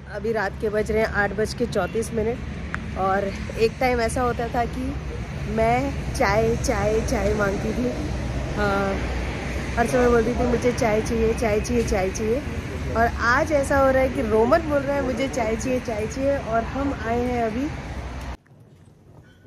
अभी रात के बज रहे हैं 8:34 और एक टाइम ऐसा होता था कि मैं चाय चाय चाय मांगती थी। हर समय बोलती थी मुझे चाय चाहिए चाय चाहिए चाय चाहिए। और आज ऐसा हो रहा है कि रोमन बोल रहा है मुझे चाय चाहिए और हम आए हैं अभी।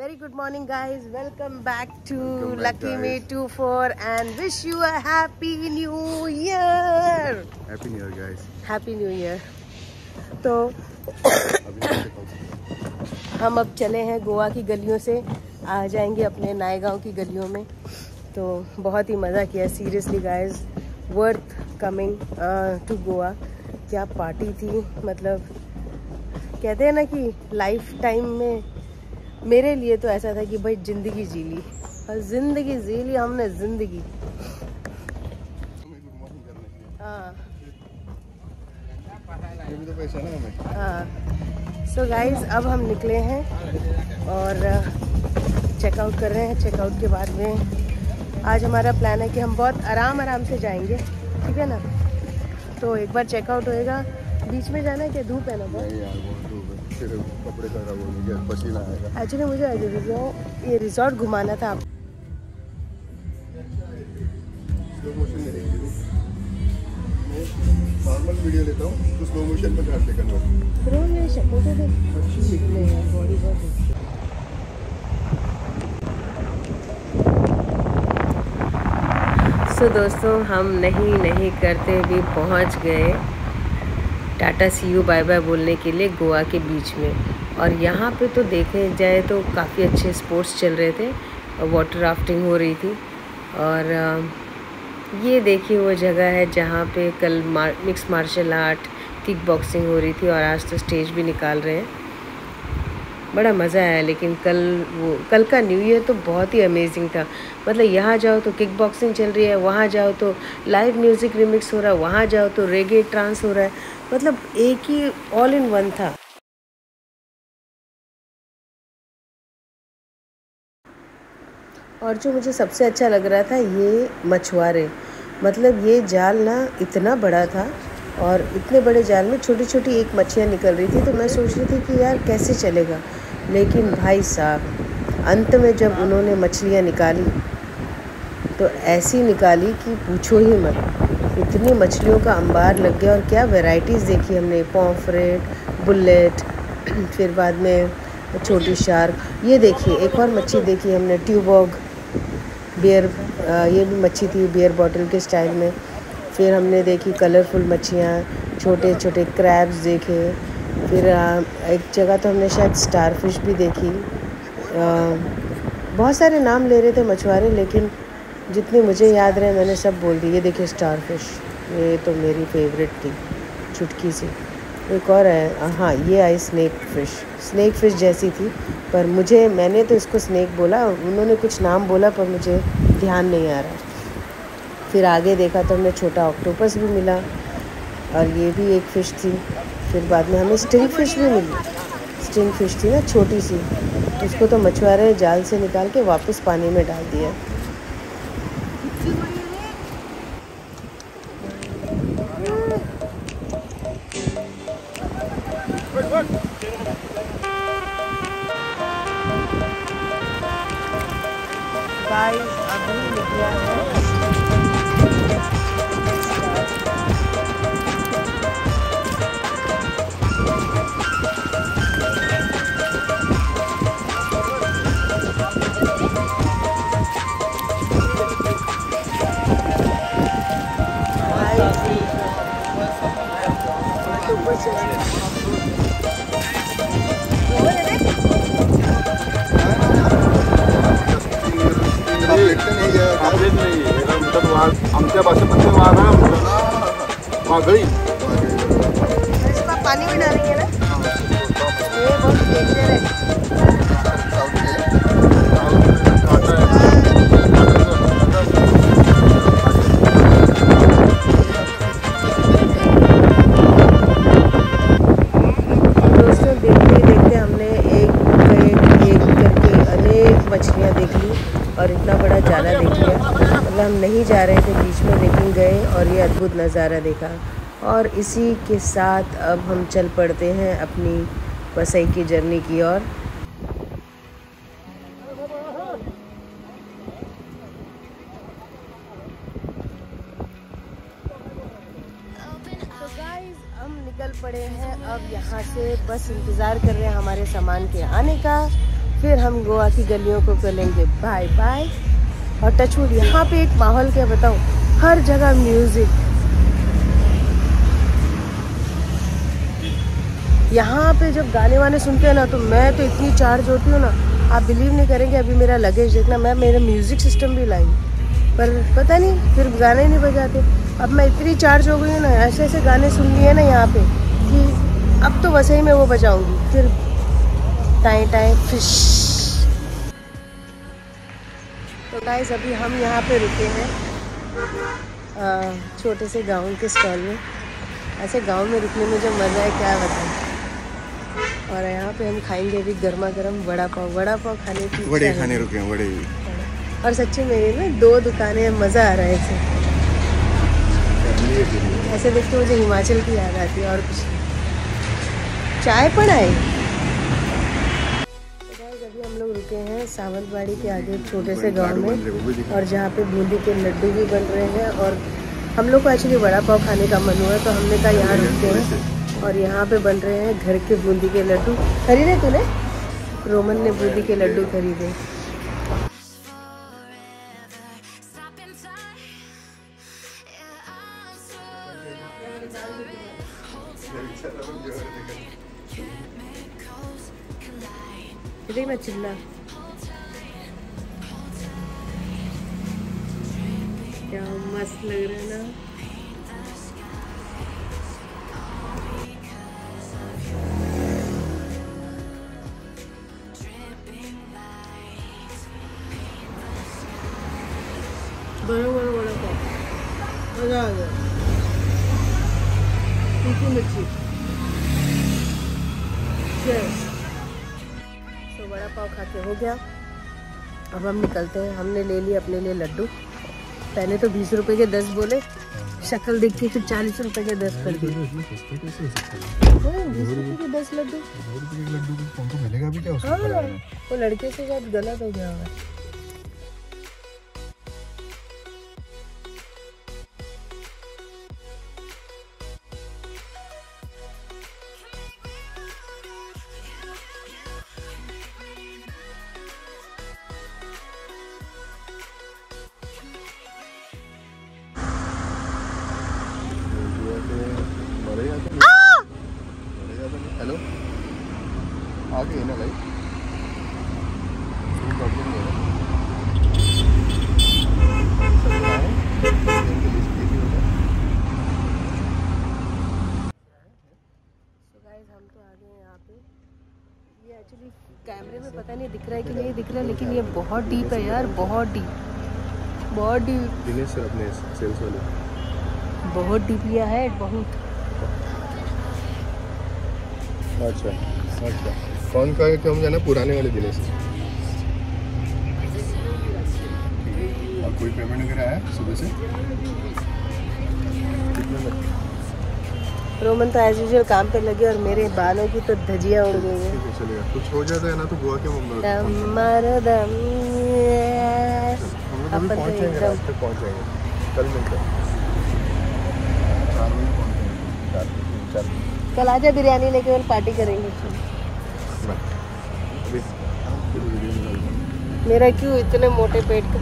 Very good morning guys, welcome back to lucky me 24 and wish you a happy new year. Happy new year guys. Happy new year. तो हम अब चले हैं गोवा की गलियों से, आ जाएंगे अपने नायगांव की गलियों में। तो बहुत ही मज़ा किया seriously guys, worth coming to Goa. क्या पार्टी थी, मतलब कहते हैं ना कि लाइफ टाइम में मेरे लिए तो ऐसा था कि भाई ज़िंदगी जी ली, और ज़िंदगी जी ली हमने ज़िंदगी। हाँ हाँ। सो गाइज अब हम निकले हैं और चेकआउट कर रहे हैं। चेकआउट के बाद में आज हमारा प्लान है कि हम बहुत आराम से जाएंगे, ठीक है ना। तो एक बार चेकआउट होएगा, बीच में जाना है क्या? धूप है ना बहुत, कपड़े का पसीना आएगा। एक्चुअली मुझे ये रिजॉर्ट घुमाना था। नॉर्मल वीडियो लेता हूँ तो स्लो मोशन में कर देगा। ब्रो मेरी शक्ल तो देख, नहीं यार बॉडी बहुत है। सो दोस्तों हम नहीं करते भी पहुँच गए टाटा सी यू बाय बाय बोलने के लिए गोवा के बीच में। और यहाँ पे तो देखे जाए तो काफ़ी अच्छे स्पोर्ट्स चल रहे थे, वाटर राफ्टिंग हो रही थी। और ये देखिए वो जगह है जहाँ पे कल mix martial art kickboxing हो रही थी और आज तो स्टेज भी निकाल रहे हैं। बड़ा मज़ा आया। लेकिन कल का न्यू ईयर तो बहुत ही अमेजिंग था। मतलब यहाँ जाओ तो किक बॉक्सिंग चल रही है, वहाँ जाओ तो लाइव म्यूज़िक रिमिक्स हो रहा है, वहाँ जाओ तो रेगे ट्रांस हो रहा है। मतलब एक ही ऑल इन वन था। और जो मुझे सबसे अच्छा लग रहा था ये मछुआरे, मतलब ये जाल ना इतना बड़ा था और इतने बड़े जाल में छोटी छोटी एक मच्छियाँ निकल रही थी। तो मैं सोच रही थी कि यार कैसे चलेगा, लेकिन भाई साहब अंत में जब उन्होंने मछलियाँ निकाली तो ऐसी निकाली कि पूछो ही मत। इतनी मछलियों का अंबार लग गया और क्या वैरायटीज़ देखी हमने, पॉम्फ्रेट, बुलेट, फिर बाद में छोटी शार्क। ये देखिए एक और मच्छी देखी हमने, ट्यूबॉग बियर, ये भी मच्छी थी बियर बॉटल के स्टाइल में। फिर हमने देखी कलरफुल मच्छियाँ, छोटे छोटे क्रैब्स देखे। फिर एक जगह तो हमने शायद स्टारफिश भी देखी। बहुत सारे नाम ले रहे थे मछुआरे, लेकिन जितने मुझे याद रहे मैंने सब बोल दी। ये देखिए स्टारफिश, ये तो मेरी फेवरेट थी, चुटकी सी। एक और है, हाँ ये आई स्नेक फ़िश जैसी थी, पर मैंने तो इसको स्नेक बोला, उन्होंने कुछ नाम बोला पर मुझे ध्यान नहीं आ रहा। फिर आगे देखा तो हमने छोटा ऑक्टोपस भी मिला और ये भी एक फ़िश थी। फिर बाद में हमें स्टिंग फ़िश भी मिली। स्टिंग फ़िश थी ना छोटी सी, उसको तो मछुआरे जाल से निकाल के वापस पानी में डाल दिया। गाइस अभी निकला है आमच्या भाषेमध्ये मागळी पानी में डालेंगे ना, ये बहुत डेंजर है। दोस्तों देखते देखते हमने एक करके अनेक मछलियाँ देख ली और इतना बड़ा जाला देख लिया। मतलब हम नहीं जा रहे थे बीच में, लेकिन गए और ये अद्भुत नज़ारा देखा। और इसी के साथ अब हम चल पड़ते हैं अपनी वसई की जर्नी की ओर। हम निकल पड़े हैं अब यहाँ से, बस इंतज़ार कर रहे हैं हमारे सामान के आने का। फिर हम गोवा की गलियों को करेंगे बाय बाय। और टचवुड यहाँ पे एक माहौल क्या बताऊँ, हर जगह म्यूज़िक। यहाँ पे जब गाने वाने सुनते हैं ना तो मैं तो इतनी चार्ज होती हूँ ना, आप बिलीव नहीं करेंगे। अभी मेरा लगेज देखना, मैं मेरा म्यूज़िक सिस्टम भी लाई पर पता नहीं फिर गाने नहीं बजाते। अब मैं इतनी चार्ज हो गई हूँ ना, ऐसे ऐसे गाने सुन लिए ना यहाँ पे कि अब तो वैसे ही मैं वो बजाऊंगी फिर टाइ टाइ फिश। तो गाइस अभी हम यहाँ पे रुके हैं छोटे से गाँव के स्टॉल में। ऐसे गांव में रुकने में जो मज़ा है क्या बताएं। और यहाँ पे हम खाएंगे भी गर्मा गर्म वड़ा पाव। वड़ा पाव खाने की वड़े खाने रुके हैं, वड़े। और सच्ची मेरी ना 2 दुकानें हैं, मज़ा आ रहा है ऐसे ऐसे देख के मुझे हिमाचल की याद आती है और कुछ नहीं। चाय पड़ाए। अभी हम लोग रुके हैं सावंतवाड़ी के आगे छोटे से गांव में, और जहाँ पे बूंदी के लड्डू भी बन रहे हैं। और हम लोग को एक्चुअली वड़ा पाव खाने का मन हुआ तो हमने कहा यहाँ रुकते हैं। और यहाँ पे बन रहे हैं घर के बूंदी के लड्डू। खरीदे तूने? रोमन ने बूंदी के लड्डू खरीदे। देखना चिल्ला, क्या मस्त लग रहा है ना। बड़ा बड़ा बड़ा पाव, मजा आ गया। तीखी मिर्ची। तो बड़ा पाव खा के हो गया। अब हम निकलते हैं। हमने ले लिए अपने लिए लड्डू। पहले तो 20 रुपए के 10 बोले, शक्ल देख के फिर 40 रुपए के 10 कर दिए। 20 रुपए के 10 लड्डू को मिलेगा भी क्या उसको? हाँ, वो लड़के से शायद गलत हो गया होगा। हेलो, आगे है ना भाई। हम तो आ गए यहाँ पे। ये एक्चुअली कैमरे में पता नहीं दिख रहा है कि नहीं दिख रहा है, लेकिन ये बहुत डीप है यार, बहुत डीप, बहुत डीप। दिनेश सर अपने सेल्स वाले बहुत डीप लिया है, बहुत। अच्छा अच्छा, कौन का है कि हम जाना पुराने वाले दिनेश। और कोई पेमेंट वगैरह आया सुबह से? रोमन तो एज यूजुअल काम पे लगे और मेरे बालों की तो धजियां उड़ गई हैं। चलेगा, कुछ हो जाता है ना तो गोवा के दम मारो दम। हम लोग पहुंच जाएंगे, रात तक पहुंच जाएंगे। कल मिलते हैं, 4 बजे पहुंचेंगे। कल आजा बिरयानी लेके और पार्टी करेंगे। मेरा क्यों इतने मोटे पेट का?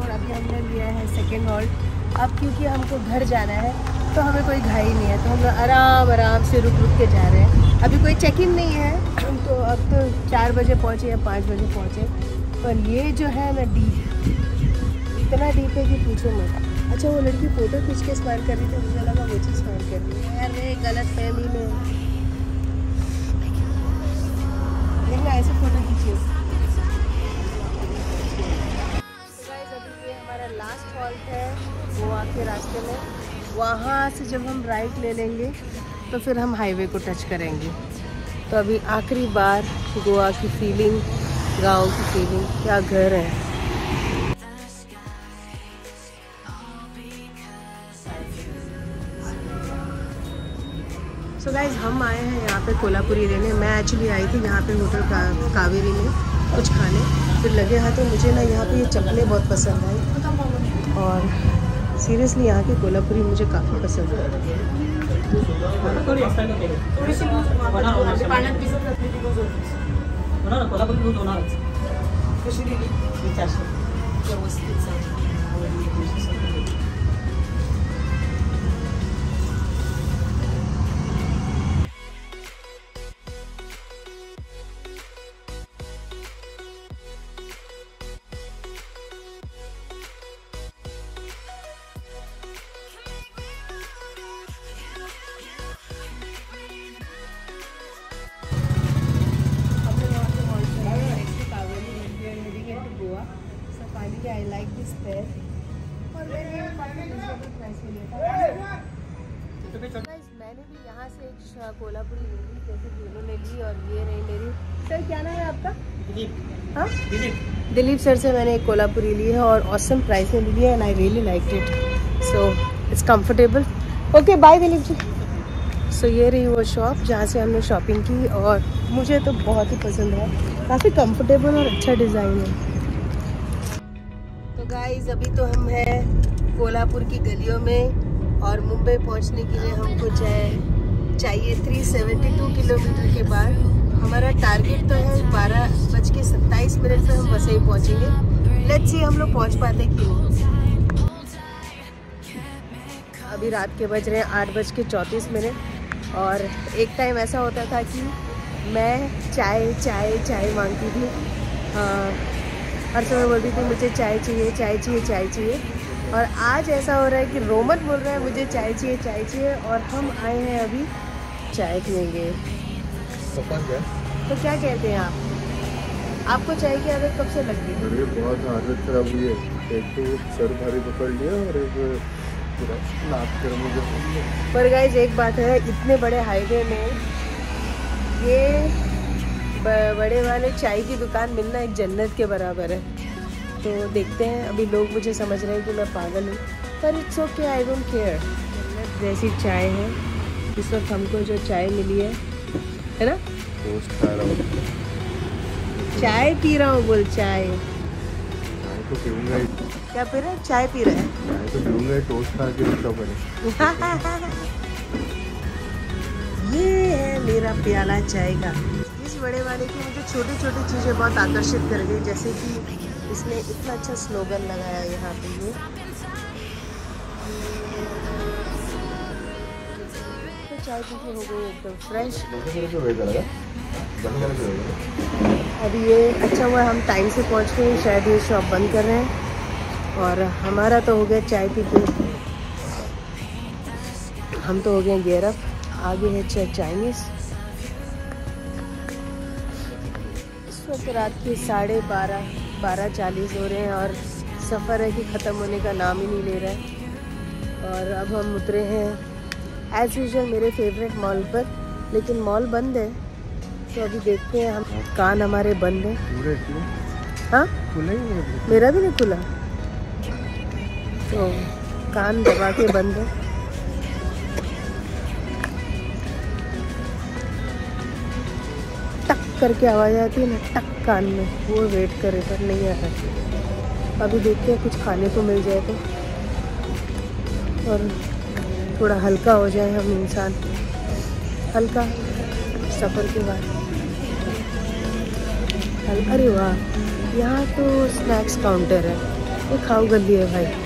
अभी हमने लिया है सेकेंड हॉल्ट। अब क्योंकि हमको घर जाना है तो हमें कोई घाई नहीं है, तो हम आराम आराम से रुक रुक के जा रहे हैं। अभी कोई चेक इन नहीं है, तो अब तो 4 बजे पहुँचे या 5 बजे पहुँचे। पर ये जो है ना डीप, इतना डीप है कि पूछो मत। अच्छा, वो लड़की फ़ोटो खींच के स्माइल कर रही थी, मुझे लगा मुझे स्माइल कर रही है। अरे गलत फहमी में, देखना ऐसे फ़ोटो खींचिए। हमारा लास्ट हॉल्ट है गोवा के रास्ते में। वहाँ से जब हम राइट ले लेंगे तो फिर हम हाईवे को टच करेंगे। तो अभी आखिरी बार गोवा की फीलिंग, गांव की फीलिंग, क्या घर है। तो गाइज हम आए हैं यहाँ पे कोल्हापुरी लेने। मैं एक्चुअली आई थी यहाँ पे होटल कावेरी में कुछ खाने, फिर लगे हाथों मुझे ना यहाँ पे ये चप्पलें बहुत पसंद आई और सीरियसली यहाँ की कोल्हापुरी मुझे काफ़ी पसंद है। I like this pair और मैंने काफ़ी रिजनेबल प्राइस में लिया था। मैंने भी यहाँ से एक कोल्हापुरी ले ली जैसे कि उन्होंने ली और ये रही मेरी। सर क्या नाम है आपका? दिलीप। हाँ दिलीप सर से मैंने एक कोल्हापुरी ली है और ऑसम प्राइस में ली है and I really like it, so it's comfortable. Okay bye Dilip ji. सो ये रही वो शॉप जहाँ से हमने शॉपिंग की और मुझे तो बहुत ही पसंद है, काफ़ी कंफर्टेबल और अच्छा डिज़ाइन है। गाइस अभी तो हम हैं कोल्हापुर की गलियों में और मुंबई पहुंचने के लिए हमको चाहिए 372 किलोमीटर के बाद। हमारा टारगेट तो है 12:27 पे हम वसई पहुंचेंगे। लेट्स सी हम लोग पहुंच पाते कि नहीं। अभी रात के बज रहे हैं 8:34 और एक टाइम ऐसा होता था कि मैं चाय चाय चाय मांगती थी। हर समय बोलती थी मुझे चाय चाहिए चाय चाहिए चाय चाहिए, और आज ऐसा हो रहा है कि रोमन बोल रहा है मुझे चाय चाहिए चाय चाहिए और हम आए हैं अभी चाय पियेंगे। तो क्या कहते हैं आप? आपको चाय की आदत कब से लग गई? अरे बहुत आदत खराब हुई है। एक तो सर भारी पकड़ लिया और एक पूरा नाक गर्म हो गया। पर गाइस एक बात है, इतने बड़े हाईवे में ये बड़े वाले चाय की दुकान मिलना एक जन्नत के बराबर है। तो देखते हैं, अभी लोग मुझे समझ रहे हैं कि मैं पागल हूँ, पर it's okay, I don't care. जन्नत जैसी चाय है। इस वक्त हमको जो चाय मिली है ना, टोस्ट खा रहा हूँ। चाय पी रहा हूँ, बोल चाय। चाय तो पीऊँगा ही। क्या पी रहा है? चाय पी रहा है। चाय तो पीऊँगा, टोस्ट खा के तो बने। ये है मेरा प्याला चाय का। इस बड़े वाले की मुझे छोटी छोटी चीज़ें बहुत आकर्षित कर गई, जैसे कि इसने इतना अच्छा स्लोगन लगाया यहाँ पे। ये तो चाय पी के हो गई एकदम फ्रेश। अभी ये अच्छा हुआ हम टाइम से पहुँच गए, शायद ये शॉप बंद कर रहे हैं और हमारा तो हो गया चाय पी के, हम तो हो गए गियर अप। आगे है चाइनीज़। इस वक्त रात के 12:40 हो रहे हैं और सफ़र है कि ख़त्म होने का नाम ही नहीं ले रहा है। और अब हम उतरे हैं एज़ यूजुअल मेरे फेवरेट मॉल पर, लेकिन मॉल बंद है। तो अभी देखते हैं हम, कान हमारे बंद है। हाँ मेरा भी नहीं खुला, तो कान दबा के बंद है। टक करके आवाज़ आती है ना, टक कान में, वो वेट करे पर नहीं आ रहा। अभी देखते हैं कुछ खाने को मिल जाए तो, और थोड़ा हल्का हो जाए हम इंसान, हल्का सफ़र के बाद। अरे वाह, यहाँ तो स्नैक्स काउंटर है, ये खाओ गली है भाई।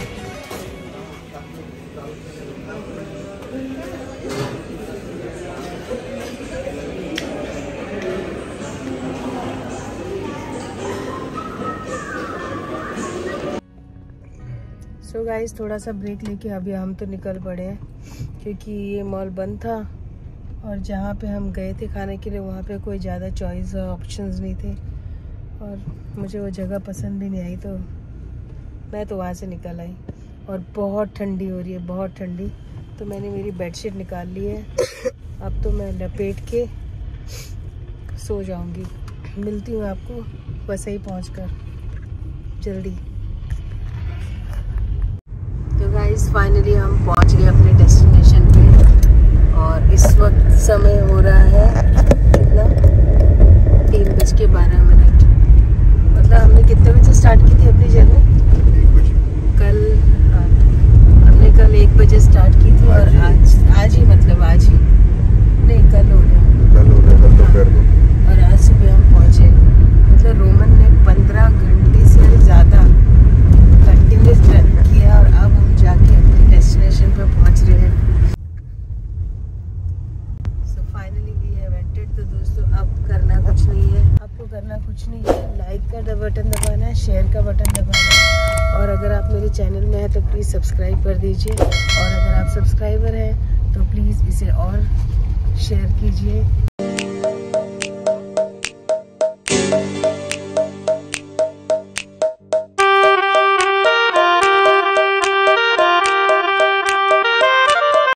सो गाइस थोड़ा सा ब्रेक लेके अभी हम तो निकल पड़े हैं, क्योंकि ये मॉल बंद था और जहाँ पे हम गए थे खाने के लिए वहाँ पे कोई ज़्यादा चॉइस ऑप्शंस नहीं थे और मुझे वो जगह पसंद भी नहीं आई। तो मैं तो वहाँ से निकल आई और बहुत ठंडी हो रही है, बहुत ठंडी। तो मैंने मेरी बेडशीट निकाल ली है, अब तो मैं लपेट के सो जाऊंगी। मिलती हूँ आपको वसई पहुँचकर जल्दी। तो गाइस फाइनली हम पहुँच गए अपने डेस्टिनेशन पे और इस वक्त समय हो रहा है कितना, 3:12। मतलब हमने कितने बजे स्टार्ट की थी अपनी जर्नी? 1 बजे। कल, हाँ, हमने कल 1 बजे स्टार्ट की थी और आज ही मतलब आज ही नहीं, कल हो गया, कल दोपहर को। और आज सुबह हम पहुँचे। मतलब रोमन ने 15 घंटे से ज़्यादा कंटिन्यूस ट्रैवल किया और अब हम जाके अपने डेस्टिनेशन पे पहुँच रहे हैं। So finally we have entered. तो दोस्तों अब करना कुछ नहीं है, आपको करना कुछ नहीं है, लाइक का बटन दबाना है, शेयर का बटन दबाना है, और अगर आप मेरे चैनल में हैं तो प्लीज़ सब्सक्राइब कर दीजिए, और अगर आप सब्सक्राइबर हैं तो प्लीज़ इसे और शेयर कीजिए।